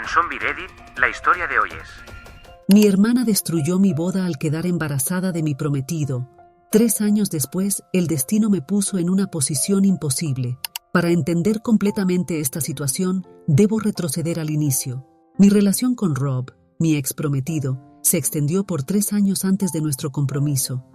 Zombie Reddit, la historia de hoy es: mi hermana destruyó mi boda al quedar embarazada de mi prometido. 3 años después, el destino me puso en una posición imposible. Para entender completamente esta situación, debo retroceder al inicio. Mi relación con Rob, mi ex prometido, se extendió por 3 años antes de nuestro compromiso.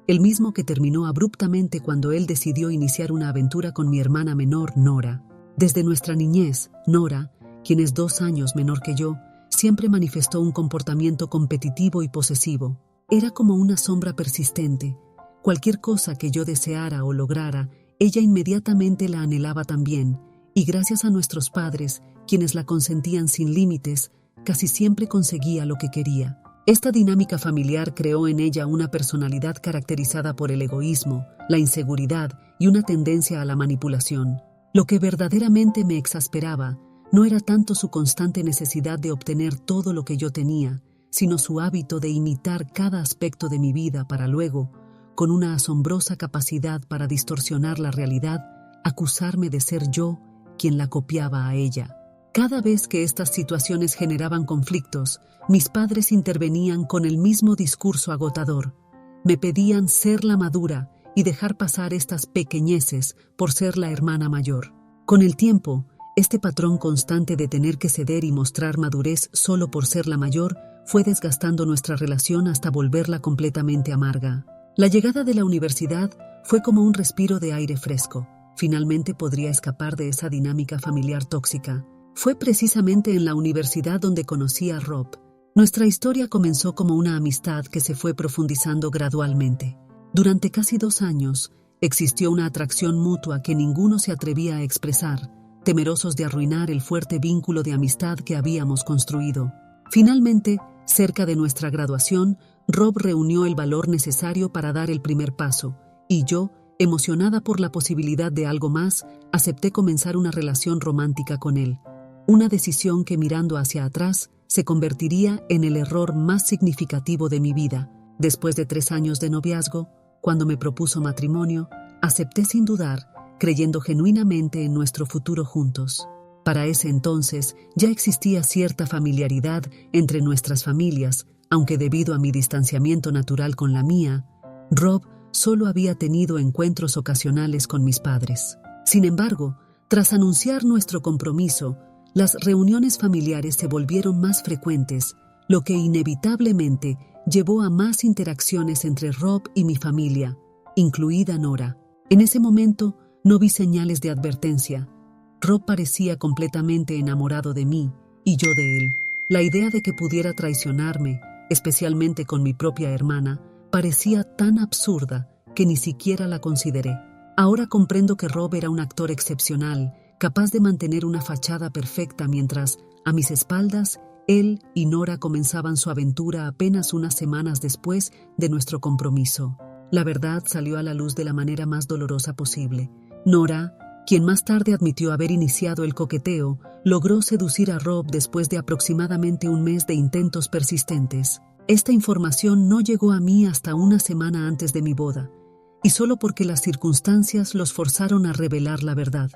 El mismo que terminó abruptamente cuando él decidió iniciar una aventura con mi hermana menor, Nora. Desde nuestra niñez, Nora, quien es 2 años menor que yo, siempre manifestó un comportamiento competitivo y posesivo. Era como una sombra persistente. Cualquier cosa que yo deseara o lograra, ella inmediatamente la anhelaba también, y gracias a nuestros padres, quienes la consentían sin límites, casi siempre conseguía lo que quería. Esta dinámica familiar creó en ella una personalidad caracterizada por el egoísmo, la inseguridad y una tendencia a la manipulación. Lo que verdaderamente me exasperaba no era tanto su constante necesidad de obtener todo lo que yo tenía, sino su hábito de imitar cada aspecto de mi vida para luego, con una asombrosa capacidad para distorsionar la realidad, acusarme de ser yo quien la copiaba a ella. Cada vez que estas situaciones generaban conflictos, mis padres intervenían con el mismo discurso agotador. Me pedían ser la madura y dejar pasar estas pequeñeces por ser la hermana mayor. Con el tiempo, este patrón constante de tener que ceder y mostrar madurez solo por ser la mayor fue desgastando nuestra relación hasta volverla completamente amarga. La llegada de la universidad fue como un respiro de aire fresco. Finalmente podría escapar de esa dinámica familiar tóxica. Fue precisamente en la universidad donde conocí a Rob. Nuestra historia comenzó como una amistad que se fue profundizando gradualmente. Durante casi 2 años, existió una atracción mutua que ninguno se atrevía a expresar, temerosos de arruinar el fuerte vínculo de amistad que habíamos construido. Finalmente, cerca de nuestra graduación, Rob reunió el valor necesario para dar el primer paso, y yo, emocionada por la posibilidad de algo más, acepté comenzar una relación romántica con él. Una decisión que, mirando hacia atrás, se convertiría en el error más significativo de mi vida. Después de 3 años de noviazgo, cuando me propuso matrimonio, acepté sin dudar, creyendo genuinamente en nuestro futuro juntos. Para ese entonces ya existía cierta familiaridad entre nuestras familias, aunque debido a mi distanciamiento natural con la mía, Rob solo había tenido encuentros ocasionales con mis padres. Sin embargo, tras anunciar nuestro compromiso, las reuniones familiares se volvieron más frecuentes, lo que inevitablemente llevó a más interacciones entre Rob y mi familia, incluida Nora. En ese momento no vi señales de advertencia. Rob parecía completamente enamorado de mí y yo de él. La idea de que pudiera traicionarme, especialmente con mi propia hermana, parecía tan absurda que ni siquiera la consideré. Ahora comprendo que Rob era un actor excepcional, capaz de mantener una fachada perfecta mientras, a mis espaldas, él y Nora comenzaban su aventura apenas unas semanas después de nuestro compromiso. La verdad salió a la luz de la manera más dolorosa posible. Nora, quien más tarde admitió haber iniciado el coqueteo, logró seducir a Rob después de aproximadamente 1 mes de intentos persistentes. Esta información no llegó a mí hasta una semana antes de mi boda, y solo porque las circunstancias los forzaron a revelar la verdad.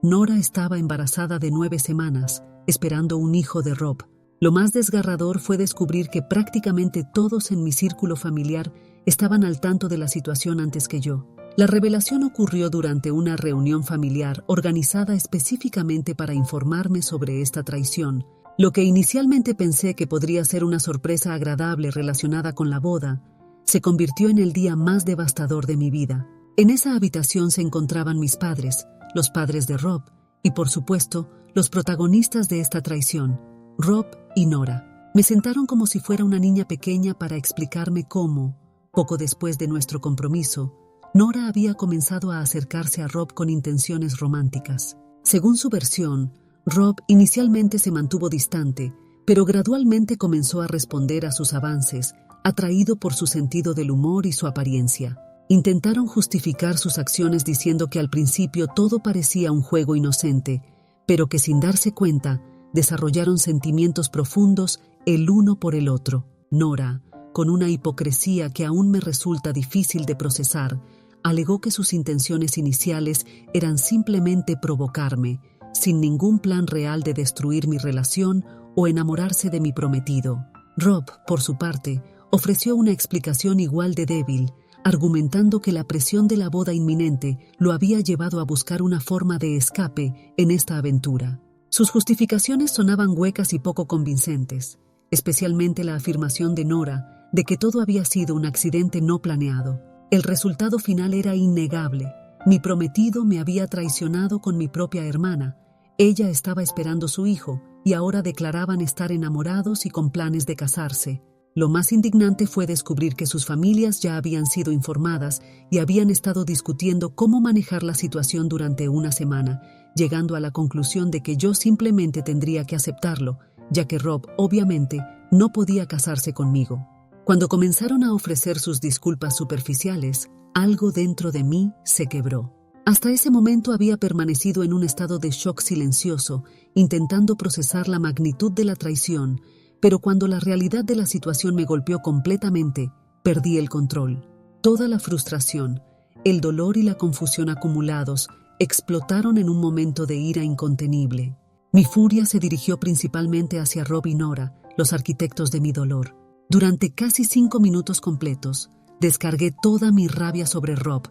Nora estaba embarazada de 9 semanas, esperando un hijo de Rob. Lo más desgarrador fue descubrir que prácticamente todos en mi círculo familiar estaban al tanto de la situación antes que yo. La revelación ocurrió durante una reunión familiar organizada específicamente para informarme sobre esta traición. Lo que inicialmente pensé que podría ser una sorpresa agradable relacionada con la boda, se convirtió en el día más devastador de mi vida. En esa habitación se encontraban mis padres, los padres de Rob, y por supuesto, los protagonistas de esta traición, Rob y Nora. Me sentaron como si fuera una niña pequeña para explicarme cómo, poco después de nuestro compromiso, Nora había comenzado a acercarse a Rob con intenciones románticas. Según su versión, Rob inicialmente se mantuvo distante, pero gradualmente comenzó a responder a sus avances, atraído por su sentido del humor y su apariencia. Intentaron justificar sus acciones diciendo que al principio todo parecía un juego inocente, pero que sin darse cuenta, desarrollaron sentimientos profundos el uno por el otro. Nora, con una hipocresía que aún me resulta difícil de procesar, alegó que sus intenciones iniciales eran simplemente provocarme, sin ningún plan real de destruir mi relación o enamorarse de mi prometido. Rob, por su parte, ofreció una explicación igual de débil, argumentando que la presión de la boda inminente lo había llevado a buscar una forma de escape en esta aventura. Sus justificaciones sonaban huecas y poco convincentes, especialmente la afirmación de Nora de que todo había sido un accidente no planeado. El resultado final era innegable. Mi prometido me había traicionado con mi propia hermana. Ella estaba esperando su hijo y ahora declaraban estar enamorados y con planes de casarse. Lo más indignante fue descubrir que sus familias ya habían sido informadas y habían estado discutiendo cómo manejar la situación durante una semana, llegando a la conclusión de que yo simplemente tendría que aceptarlo, ya que Rob, obviamente, no podía casarse conmigo. Cuando comenzaron a ofrecer sus disculpas superficiales, algo dentro de mí se quebró. Hasta ese momento había permanecido en un estado de shock silencioso, intentando procesar la magnitud de la traición, pero cuando la realidad de la situación me golpeó completamente, perdí el control. Toda la frustración, el dolor y la confusión acumulados explotaron en un momento de ira incontenible. Mi furia se dirigió principalmente hacia Rob y Nora, los arquitectos de mi dolor. Durante casi 5 minutos completos, descargué toda mi rabia sobre Rob,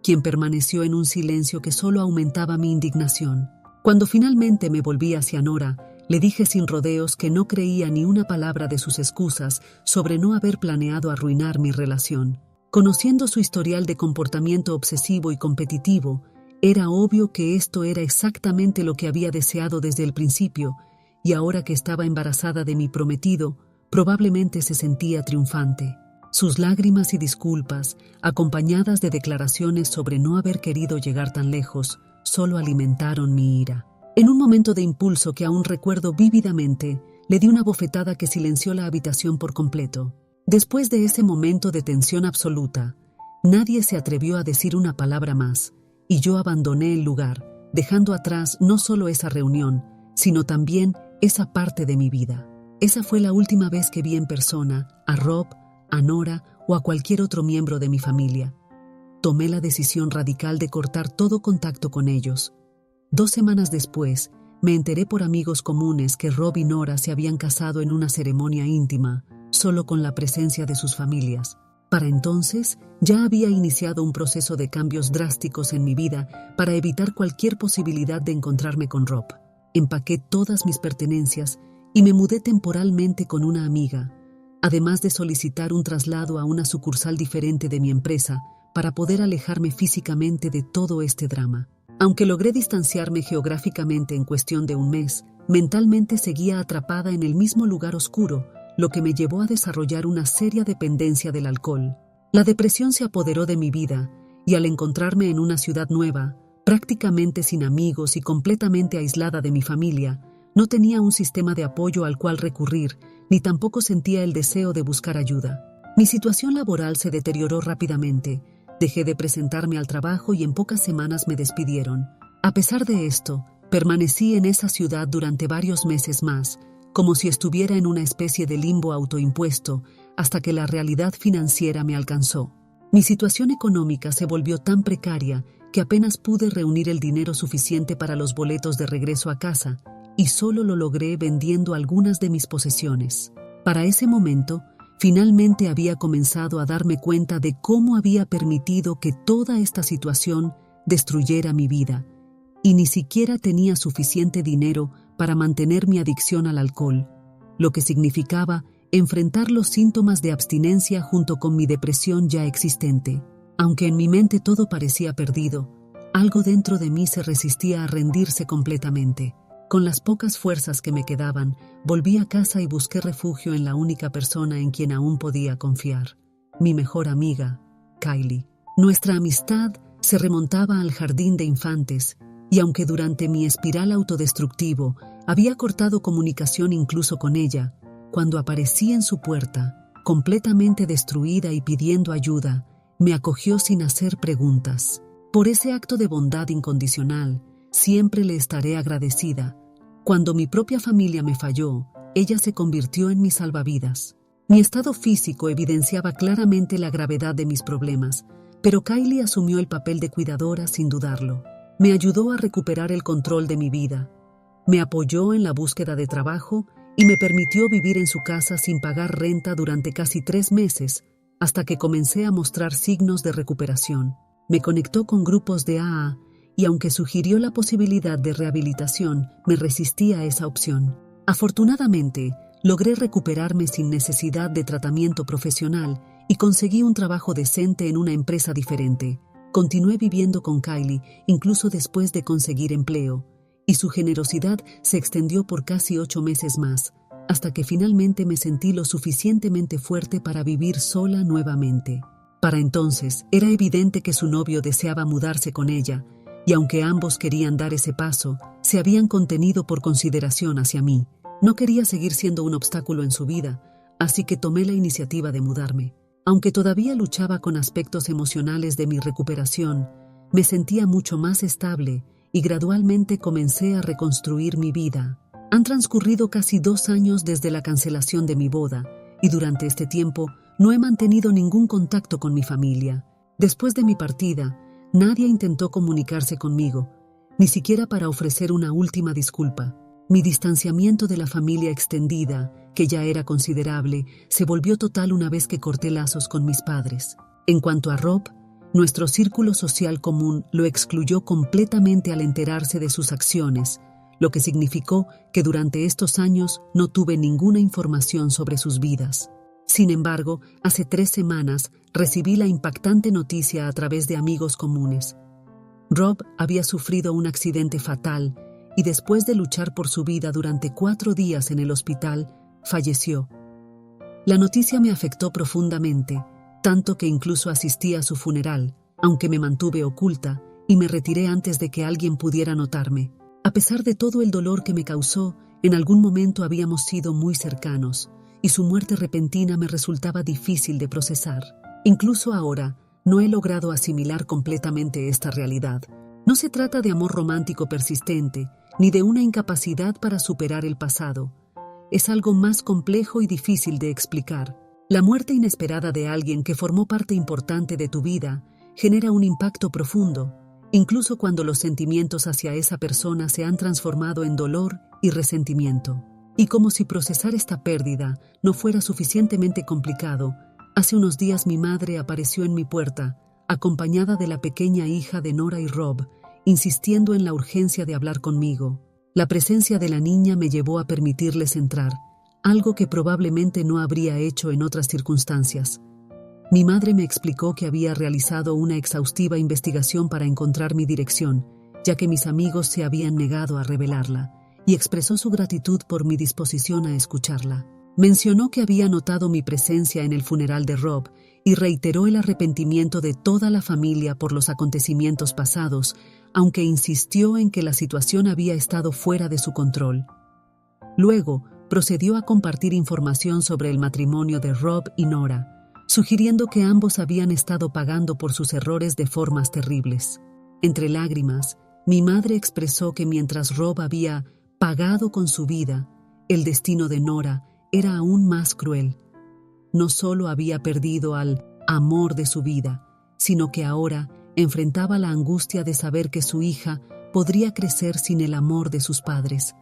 quien permaneció en un silencio que solo aumentaba mi indignación. Cuando finalmente me volví hacia Nora, le dije sin rodeos que no creía ni una palabra de sus excusas sobre no haber planeado arruinar mi relación. Conociendo su historial de comportamiento obsesivo y competitivo, era obvio que esto era exactamente lo que había deseado desde el principio, y ahora que estaba embarazada de mi prometido, probablemente se sentía triunfante. Sus lágrimas y disculpas, acompañadas de declaraciones sobre no haber querido llegar tan lejos, solo alimentaron mi ira. En un momento de impulso que aún recuerdo vívidamente, le di una bofetada que silenció la habitación por completo. Después de ese momento de tensión absoluta, nadie se atrevió a decir una palabra más, y yo abandoné el lugar, dejando atrás no solo esa reunión, sino también esa parte de mi vida. Esa fue la última vez que vi en persona a Rob, a Nora o a cualquier otro miembro de mi familia. Tomé la decisión radical de cortar todo contacto con ellos. 2 semanas después, me enteré por amigos comunes que Rob y Nora se habían casado en una ceremonia íntima, solo con la presencia de sus familias. Para entonces, ya había iniciado un proceso de cambios drásticos en mi vida para evitar cualquier posibilidad de encontrarme con Rob. Empaqué todas mis pertenencias y me mudé temporalmente con una amiga, además de solicitar un traslado a una sucursal diferente de mi empresa para poder alejarme físicamente de todo este drama. Aunque logré distanciarme geográficamente en cuestión de un mes, mentalmente seguía atrapada en el mismo lugar oscuro, lo que me llevó a desarrollar una seria dependencia del alcohol. La depresión se apoderó de mi vida, y al encontrarme en una ciudad nueva, prácticamente sin amigos y completamente aislada de mi familia, no tenía un sistema de apoyo al cual recurrir, ni tampoco sentía el deseo de buscar ayuda. Mi situación laboral se deterioró rápidamente. Dejé de presentarme al trabajo y en pocas semanas me despidieron. A pesar de esto, permanecí en esa ciudad durante varios meses más, como si estuviera en una especie de limbo autoimpuesto, hasta que la realidad financiera me alcanzó. Mi situación económica se volvió tan precaria que apenas pude reunir el dinero suficiente para los boletos de regreso a casa, y solo lo logré vendiendo algunas de mis posesiones. Para ese momento, finalmente había comenzado a darme cuenta de cómo había permitido que toda esta situación destruyera mi vida, y ni siquiera tenía suficiente dinero para mantener mi adicción al alcohol, lo que significaba enfrentar los síntomas de abstinencia junto con mi depresión ya existente. Aunque en mi mente todo parecía perdido, algo dentro de mí se resistía a rendirse completamente. Con las pocas fuerzas que me quedaban, volví a casa y busqué refugio en la única persona en quien aún podía confiar, mi mejor amiga, Kylie. Nuestra amistad se remontaba al jardín de infantes, y aunque durante mi espiral autodestructivo había cortado comunicación incluso con ella, cuando aparecí en su puerta, completamente destruida y pidiendo ayuda, me acogió sin hacer preguntas. Por ese acto de bondad incondicional, siempre le estaré agradecida. Cuando mi propia familia me falló, ella se convirtió en mi salvavidas. Mi estado físico evidenciaba claramente la gravedad de mis problemas, pero Kylie asumió el papel de cuidadora sin dudarlo. Me ayudó a recuperar el control de mi vida. Me apoyó en la búsqueda de trabajo y me permitió vivir en su casa sin pagar renta durante casi 3 meses, hasta que comencé a mostrar signos de recuperación. Me conectó con grupos de AA y aunque sugirió la posibilidad de rehabilitación, me resistí a esa opción. Afortunadamente, logré recuperarme sin necesidad de tratamiento profesional y conseguí un trabajo decente en una empresa diferente. Continué viviendo con Kylie incluso después de conseguir empleo, y su generosidad se extendió por casi 8 meses más, hasta que finalmente me sentí lo suficientemente fuerte para vivir sola nuevamente. Para entonces, era evidente que su novio deseaba mudarse con ella, y aunque ambos querían dar ese paso, se habían contenido por consideración hacia mí. No quería seguir siendo un obstáculo en su vida, así que tomé la iniciativa de mudarme. Aunque todavía luchaba con aspectos emocionales de mi recuperación, me sentía mucho más estable y gradualmente comencé a reconstruir mi vida. Han transcurrido casi 2 años desde la cancelación de mi boda, y durante este tiempo no he mantenido ningún contacto con mi familia. Después de mi partida, nadie intentó comunicarse conmigo, ni siquiera para ofrecer una última disculpa. Mi distanciamiento de la familia extendida, que ya era considerable, se volvió total una vez que corté lazos con mis padres. En cuanto a Rob, nuestro círculo social común lo excluyó completamente al enterarse de sus acciones, lo que significó que durante estos años no tuve ninguna información sobre sus vidas. Sin embargo, hace 3 semanas recibí la impactante noticia a través de amigos comunes. Rob había sufrido un accidente fatal y después de luchar por su vida durante 4 días en el hospital, falleció. La noticia me afectó profundamente, tanto que incluso asistí a su funeral, aunque me mantuve oculta y me retiré antes de que alguien pudiera notarme. A pesar de todo el dolor que me causó, en algún momento habíamos sido muy cercanos, y su muerte repentina me resultaba difícil de procesar. Incluso ahora, no he logrado asimilar completamente esta realidad. No se trata de amor romántico persistente, ni de una incapacidad para superar el pasado. Es algo más complejo y difícil de explicar. La muerte inesperada de alguien que formó parte importante de tu vida genera un impacto profundo, incluso cuando los sentimientos hacia esa persona se han transformado en dolor y resentimiento. Y como si procesar esta pérdida no fuera suficientemente complicado, hace unos días mi madre apareció en mi puerta, acompañada de la pequeña hija de Nora y Rob, insistiendo en la urgencia de hablar conmigo. La presencia de la niña me llevó a permitirles entrar, algo que probablemente no habría hecho en otras circunstancias. Mi madre me explicó que había realizado una exhaustiva investigación para encontrar mi dirección, ya que mis amigos se habían negado a revelarla, y expresó su gratitud por mi disposición a escucharla. Mencionó que había notado mi presencia en el funeral de Rob y reiteró el arrepentimiento de toda la familia por los acontecimientos pasados, aunque insistió en que la situación había estado fuera de su control. Luego, procedió a compartir información sobre el matrimonio de Rob y Nora, sugiriendo que ambos habían estado pagando por sus errores de formas terribles. Entre lágrimas, mi madre expresó que mientras Rob había pagado con su vida, el destino de Nora era aún más cruel. No solo había perdido al amor de su vida, sino que ahora enfrentaba la angustia de saber que su hija podría crecer sin el amor de sus padres.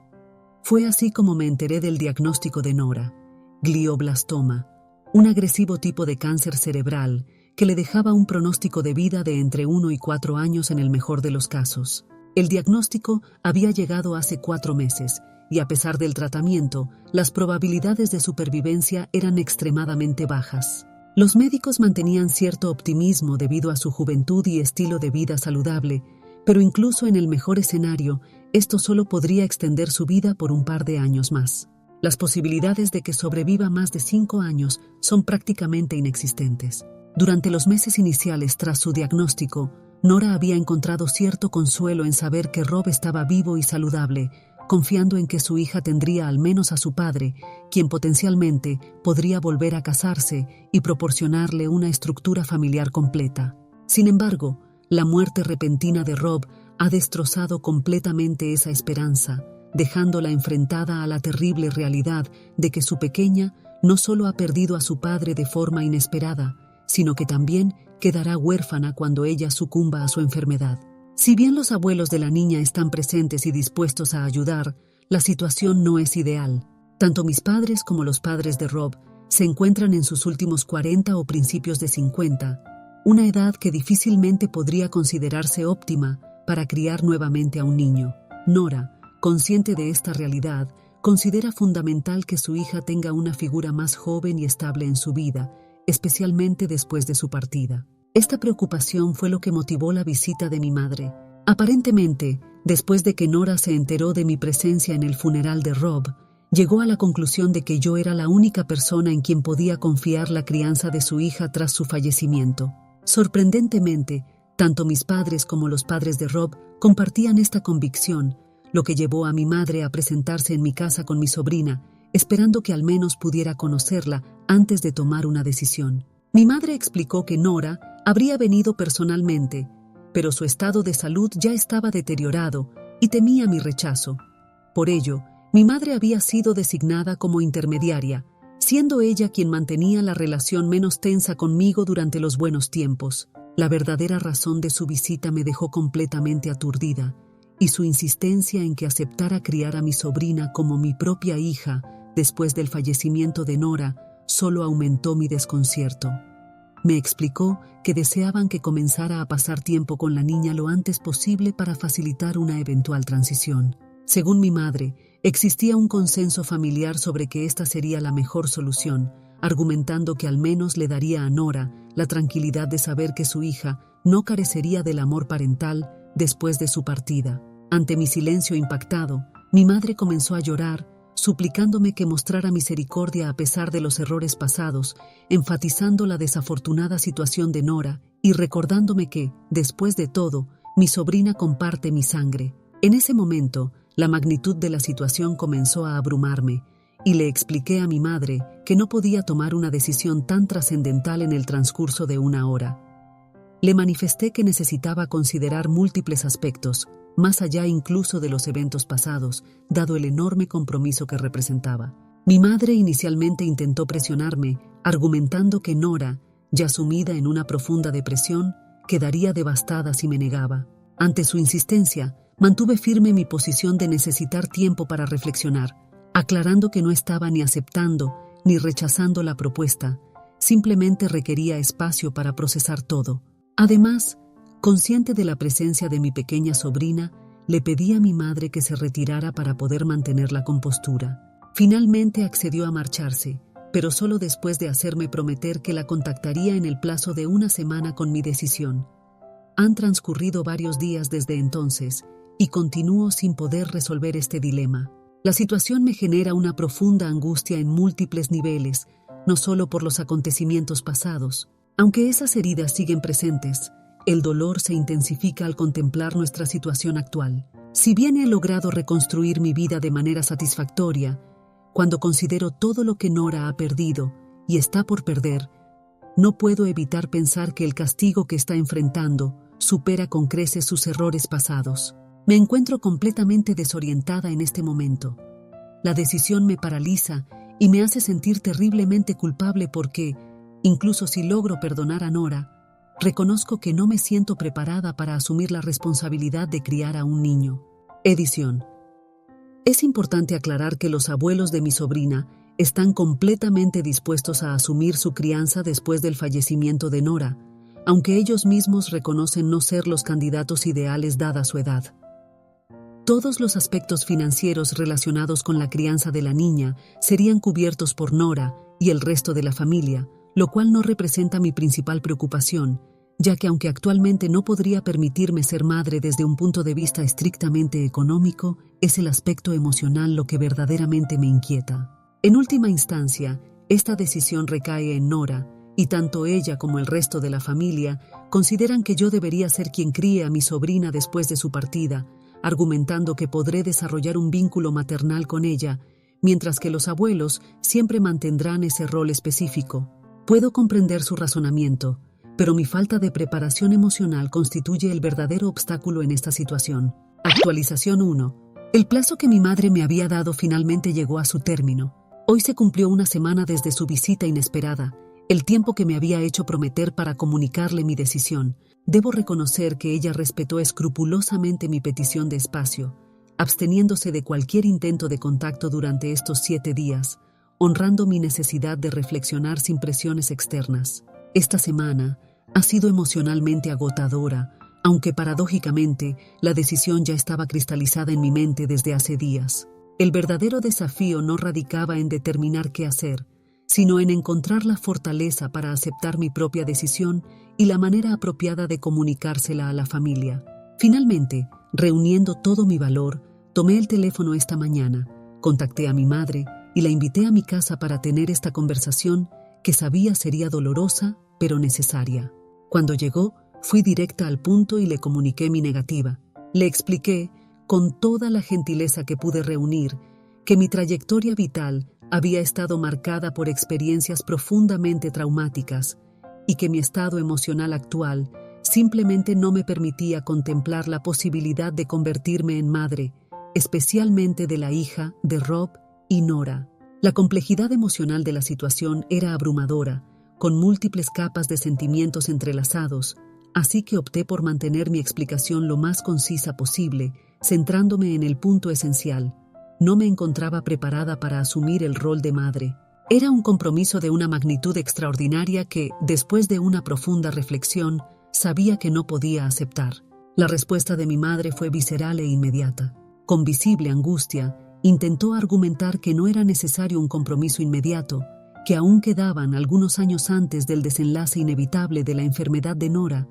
Fue así como me enteré del diagnóstico de Nora: glioblastoma, un agresivo tipo de cáncer cerebral que le dejaba un pronóstico de vida de entre 1 y 4 años en el mejor de los casos. El diagnóstico había llegado hace 4 meses, y a pesar del tratamiento, las probabilidades de supervivencia eran extremadamente bajas. Los médicos mantenían cierto optimismo debido a su juventud y estilo de vida saludable, pero incluso en el mejor escenario, esto solo podría extender su vida por un par de años más. Las posibilidades de que sobreviva más de 5 años son prácticamente inexistentes. Durante los meses iniciales tras su diagnóstico, Nora había encontrado cierto consuelo en saber que Rob estaba vivo y saludable, confiando en que su hija tendría al menos a su padre, quien potencialmente podría volver a casarse y proporcionarle una estructura familiar completa. Sin embargo, la muerte repentina de Rob ha destrozado completamente esa esperanza, dejándola enfrentada a la terrible realidad de que su pequeña no solo ha perdido a su padre de forma inesperada, sino que también quedará huérfana cuando ella sucumba a su enfermedad. Si bien los abuelos de la niña están presentes y dispuestos a ayudar, la situación no es ideal. Tanto mis padres como los padres de Rob se encuentran en sus últimos 40 o principios de 50, una edad que difícilmente podría considerarse óptima para criar nuevamente a un niño. Nora, consciente de esta realidad, considera fundamental que su hija tenga una figura más joven y estable en su vida, especialmente después de su partida. Esta preocupación fue lo que motivó la visita de mi madre. Aparentemente, después de que Nora se enteró de mi presencia en el funeral de Rob, llegó a la conclusión de que yo era la única persona en quien podía confiar la crianza de su hija tras su fallecimiento. Sorprendentemente, tanto mis padres como los padres de Rob compartían esta convicción, lo que llevó a mi madre a presentarse en mi casa con mi sobrina, esperando que al menos pudiera conocerla antes de tomar una decisión. Mi madre explicó que Nora habría venido personalmente, pero su estado de salud ya estaba deteriorado y temía mi rechazo. Por ello, mi madre había sido designada como intermediaria, siendo ella quien mantenía la relación menos tensa conmigo durante los buenos tiempos. La verdadera razón de su visita me dejó completamente aturdida, y su insistencia en que aceptara criar a mi sobrina como mi propia hija después del fallecimiento de Nora solo aumentó mi desconcierto. Me explicó que deseaban que comenzara a pasar tiempo con la niña lo antes posible para facilitar una eventual transición. Según mi madre, existía un consenso familiar sobre que esta sería la mejor solución, argumentando que al menos le daría a Nora la tranquilidad de saber que su hija no carecería del amor parental después de su partida. Ante mi silencio impactado, mi madre comenzó a llorar, suplicándome que mostrara misericordia a pesar de los errores pasados, enfatizando la desafortunada situación de Nora y recordándome que, después de todo, mi sobrina comparte mi sangre. En ese momento, la magnitud de la situación comenzó a abrumarme, y le expliqué a mi madre que no podía tomar una decisión tan trascendental en el transcurso de una hora. Le manifesté que necesitaba considerar múltiples aspectos, más allá incluso de los eventos pasados, dado el enorme compromiso que representaba. Mi madre inicialmente intentó presionarme, argumentando que Nora, ya sumida en una profunda depresión, quedaría devastada si me negaba. Ante su insistencia, mantuve firme mi posición de necesitar tiempo para reflexionar, aclarando que no estaba ni aceptando ni rechazando la propuesta, simplemente requería espacio para procesar todo. Además, consciente de la presencia de mi pequeña sobrina, le pedí a mi madre que se retirara para poder mantener la compostura. Finalmente accedió a marcharse, pero solo después de hacerme prometer que la contactaría en el plazo de una semana con mi decisión. Han transcurrido varios días desde entonces, y continúo sin poder resolver este dilema. La situación me genera una profunda angustia en múltiples niveles, no solo por los acontecimientos pasados. Aunque esas heridas siguen presentes, el dolor se intensifica al contemplar nuestra situación actual. Si bien he logrado reconstruir mi vida de manera satisfactoria, cuando considero todo lo que Nora ha perdido y está por perder, no puedo evitar pensar que el castigo que está enfrentando supera con creces sus errores pasados. Me encuentro completamente desorientada en este momento. La decisión me paraliza y me hace sentir terriblemente culpable porque, incluso si logro perdonar a Nora, reconozco que no me siento preparada para asumir la responsabilidad de criar a un niño. Edición. Es importante aclarar que los abuelos de mi sobrina están completamente dispuestos a asumir su crianza después del fallecimiento de Nora, aunque ellos mismos reconocen no ser los candidatos ideales dada su edad. Todos los aspectos financieros relacionados con la crianza de la niña serían cubiertos por Nora y el resto de la familia, lo cual no representa mi principal preocupación, ya que aunque actualmente no podría permitirme ser madre desde un punto de vista estrictamente económico, es el aspecto emocional lo que verdaderamente me inquieta. En última instancia, esta decisión recae en Nora, y tanto ella como el resto de la familia consideran que yo debería ser quien críe a mi sobrina después de su partida, argumentando que podré desarrollar un vínculo maternal con ella, mientras que los abuelos siempre mantendrán ese rol específico. Puedo comprender su razonamiento, pero mi falta de preparación emocional constituye el verdadero obstáculo en esta situación. Actualización 1. El plazo que mi madre me había dado finalmente llegó a su término. Hoy se cumplió una semana desde su visita inesperada, el tiempo que me había hecho prometer para comunicarle mi decisión. Debo reconocer que ella respetó escrupulosamente mi petición de espacio, absteniéndose de cualquier intento de contacto durante estos 7 días, honrando mi necesidad de reflexionar sin presiones externas. Esta semana ha sido emocionalmente agotadora, aunque paradójicamente la decisión ya estaba cristalizada en mi mente desde hace días. El verdadero desafío no radicaba en determinar qué hacer, sino en encontrar la fortaleza para aceptar mi propia decisión y la manera apropiada de comunicársela a la familia. Finalmente, reuniendo todo mi valor, tomé el teléfono esta mañana, contacté a mi madre y la invité a mi casa para tener esta conversación que sabía sería dolorosa, pero necesaria. Cuando llegó, fui directa al punto y le comuniqué mi negativa. Le expliqué, con toda la gentileza que pude reunir, que mi trayectoria vital había estado marcada por experiencias profundamente traumáticas y que mi estado emocional actual simplemente no me permitía contemplar la posibilidad de convertirme en madre, especialmente de la hija de Rob y Nora. La complejidad emocional de la situación era abrumadora, con múltiples capas de sentimientos entrelazados, así que opté por mantener mi explicación lo más concisa posible, centrándome en el punto esencial. No me encontraba preparada para asumir el rol de madre. Era un compromiso de una magnitud extraordinaria que, después de una profunda reflexión, sabía que no podía aceptar. La respuesta de mi madre fue visceral e inmediata. Con visible angustia, intentó argumentar que no era necesario un compromiso inmediato, que aún quedaban algunos años antes del desenlace inevitable de la enfermedad de Nora,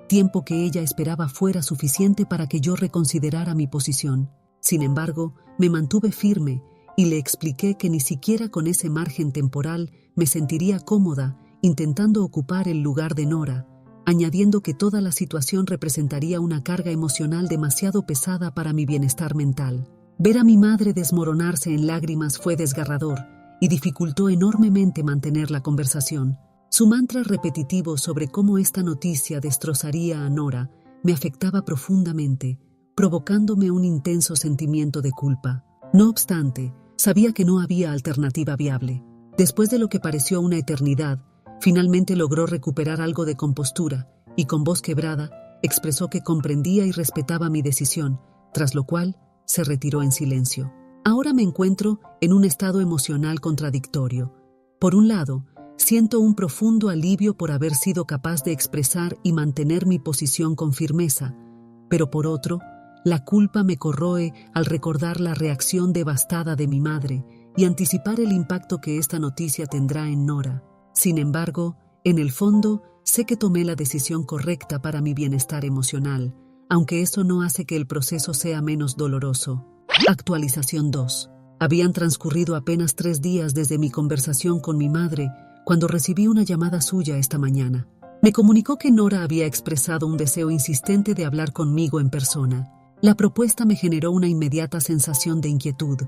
tiempo que ella esperaba fuera suficiente para que yo reconsiderara mi posición. Sin embargo, me mantuve firme y le expliqué que ni siquiera con ese margen temporal me sentiría cómoda intentando ocupar el lugar de Nora, añadiendo que toda la situación representaría una carga emocional demasiado pesada para mi bienestar mental. Ver a mi madre desmoronarse en lágrimas fue desgarrador y dificultó enormemente mantener la conversación. Su mantra repetitivo sobre cómo esta noticia destrozaría a Nora me afectaba profundamente, provocándome un intenso sentimiento de culpa. No obstante, sabía que no había alternativa viable. Después de lo que pareció una eternidad, finalmente logró recuperar algo de compostura y, con voz quebrada, expresó que comprendía y respetaba mi decisión, tras lo cual se retiró en silencio. Ahora me encuentro en un estado emocional contradictorio. Por un lado, siento un profundo alivio por haber sido capaz de expresar y mantener mi posición con firmeza, pero por otro, la culpa me corroe al recordar la reacción devastada de mi madre y anticipar el impacto que esta noticia tendrá en Nora. Sin embargo, en el fondo, sé que tomé la decisión correcta para mi bienestar emocional, aunque eso no hace que el proceso sea menos doloroso. Actualización 2. Habían transcurrido apenas 3 días desde mi conversación con mi madre cuando recibí una llamada suya esta mañana. Me comunicó que Nora había expresado un deseo insistente de hablar conmigo en persona. La propuesta me generó una inmediata sensación de inquietud.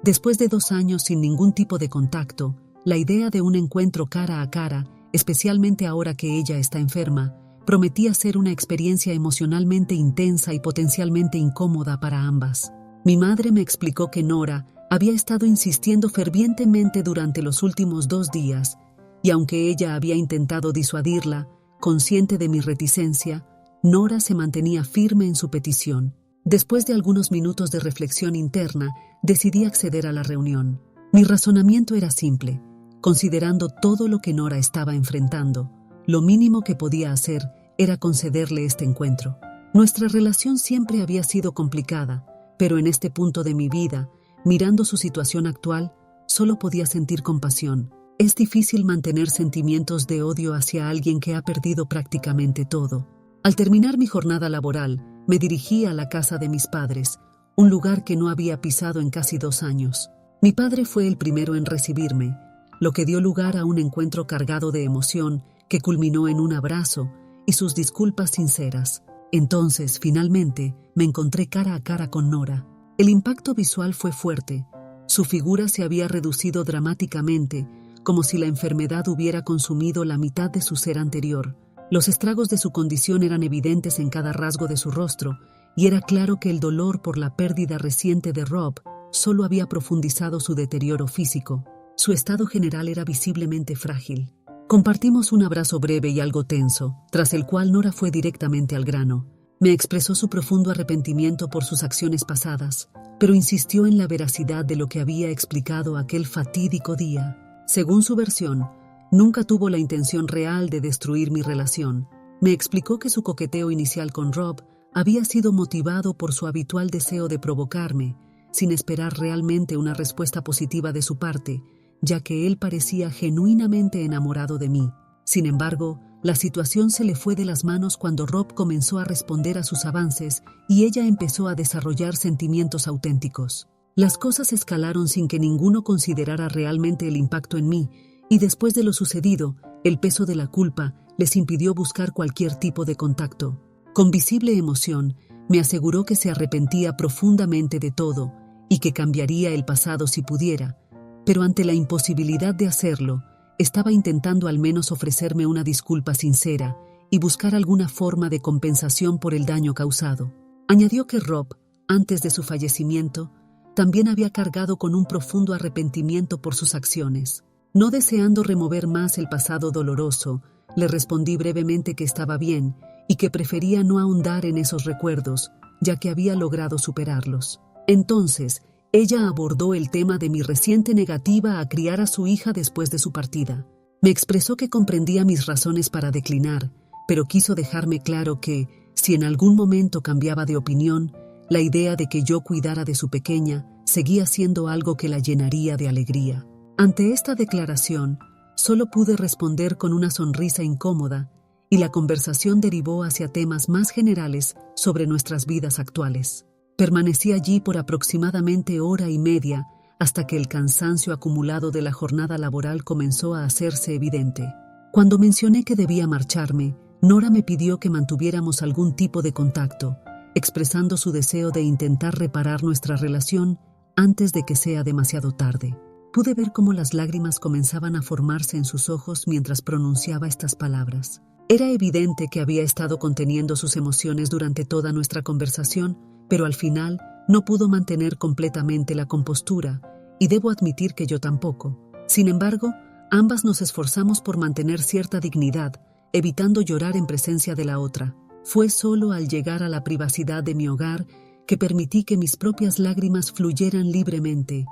Después de 2 años sin ningún tipo de contacto, la idea de un encuentro cara a cara, especialmente ahora que ella está enferma, prometía ser una experiencia emocionalmente intensa y potencialmente incómoda para ambas. Mi madre me explicó que Nora había estado insistiendo fervientemente durante los últimos 2 días, y aunque ella había intentado disuadirla, consciente de mi reticencia, Nora se mantenía firme en su petición. Después de algunos minutos de reflexión interna, decidí acceder a la reunión. Mi razonamiento era simple. Considerando todo lo que Nora estaba enfrentando, lo mínimo que podía hacer era concederle este encuentro. Nuestra relación siempre había sido complicada, pero en este punto de mi vida, mirando su situación actual, solo podía sentir compasión. Es difícil mantener sentimientos de odio hacia alguien que ha perdido prácticamente todo. Al terminar mi jornada laboral, me dirigí a la casa de mis padres, un lugar que no había pisado en casi 2 años. Mi padre fue el primero en recibirme, lo que dio lugar a un encuentro cargado de emoción que culminó en un abrazo y sus disculpas sinceras. Entonces, finalmente, me encontré cara a cara con Nora. El impacto visual fue fuerte. Su figura se había reducido dramáticamente, como si la enfermedad hubiera consumido la mitad de su ser anterior. Los estragos de su condición eran evidentes en cada rasgo de su rostro, y era claro que el dolor por la pérdida reciente de Rob solo había profundizado su deterioro físico. Su estado general era visiblemente frágil. Compartimos un abrazo breve y algo tenso, tras el cual Nora fue directamente al grano. Me expresó su profundo arrepentimiento por sus acciones pasadas, pero insistió en la veracidad de lo que había explicado aquel fatídico día. Según su versión, nunca tuvo la intención real de destruir mi relación. Me explicó que su coqueteo inicial con Rob había sido motivado por su habitual deseo de provocarme, sin esperar realmente una respuesta positiva de su parte, ya que él parecía genuinamente enamorado de mí. Sin embargo, la situación se le fue de las manos cuando Rob comenzó a responder a sus avances y ella empezó a desarrollar sentimientos auténticos. Las cosas escalaron sin que ninguno considerara realmente el impacto en mí, y después de lo sucedido, el peso de la culpa les impidió buscar cualquier tipo de contacto. Con visible emoción, me aseguró que se arrepentía profundamente de todo y que cambiaría el pasado si pudiera, pero ante la imposibilidad de hacerlo, estaba intentando al menos ofrecerme una disculpa sincera y buscar alguna forma de compensación por el daño causado. Añadió que Rob, antes de su fallecimiento, también había cargado con un profundo arrepentimiento por sus acciones. No deseando remover más el pasado doloroso, le respondí brevemente que estaba bien y que prefería no ahondar en esos recuerdos, ya que había logrado superarlos. Entonces, ella abordó el tema de mi reciente negativa a criar a su hija después de su partida. Me expresó que comprendía mis razones para declinar, pero quiso dejarme claro que, si en algún momento cambiaba de opinión, la idea de que yo cuidara de su pequeña seguía siendo algo que la llenaría de alegría. Ante esta declaración, solo pude responder con una sonrisa incómoda y la conversación derivó hacia temas más generales sobre nuestras vidas actuales. Permanecí allí por aproximadamente hora y media hasta que el cansancio acumulado de la jornada laboral comenzó a hacerse evidente. Cuando mencioné que debía marcharme, Nora me pidió que mantuviéramos algún tipo de contacto, expresando su deseo de intentar reparar nuestra relación antes de que sea demasiado tarde. Pude ver cómo las lágrimas comenzaban a formarse en sus ojos mientras pronunciaba estas palabras. Era evidente que había estado conteniendo sus emociones durante toda nuestra conversación, pero al final no pudo mantener completamente la compostura, y debo admitir que yo tampoco. Sin embargo, ambas nos esforzamos por mantener cierta dignidad, evitando llorar en presencia de la otra. Fue solo al llegar a la privacidad de mi hogar que permití que mis propias lágrimas fluyeran libremente,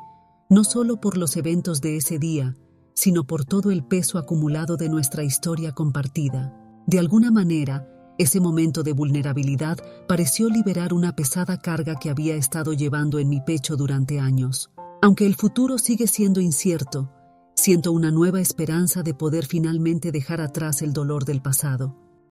no solo por los eventos de ese día, sino por todo el peso acumulado de nuestra historia compartida. De alguna manera, ese momento de vulnerabilidad pareció liberar una pesada carga que había estado llevando en mi pecho durante años. Aunque el futuro sigue siendo incierto, siento una nueva esperanza de poder finalmente dejar atrás el dolor del pasado.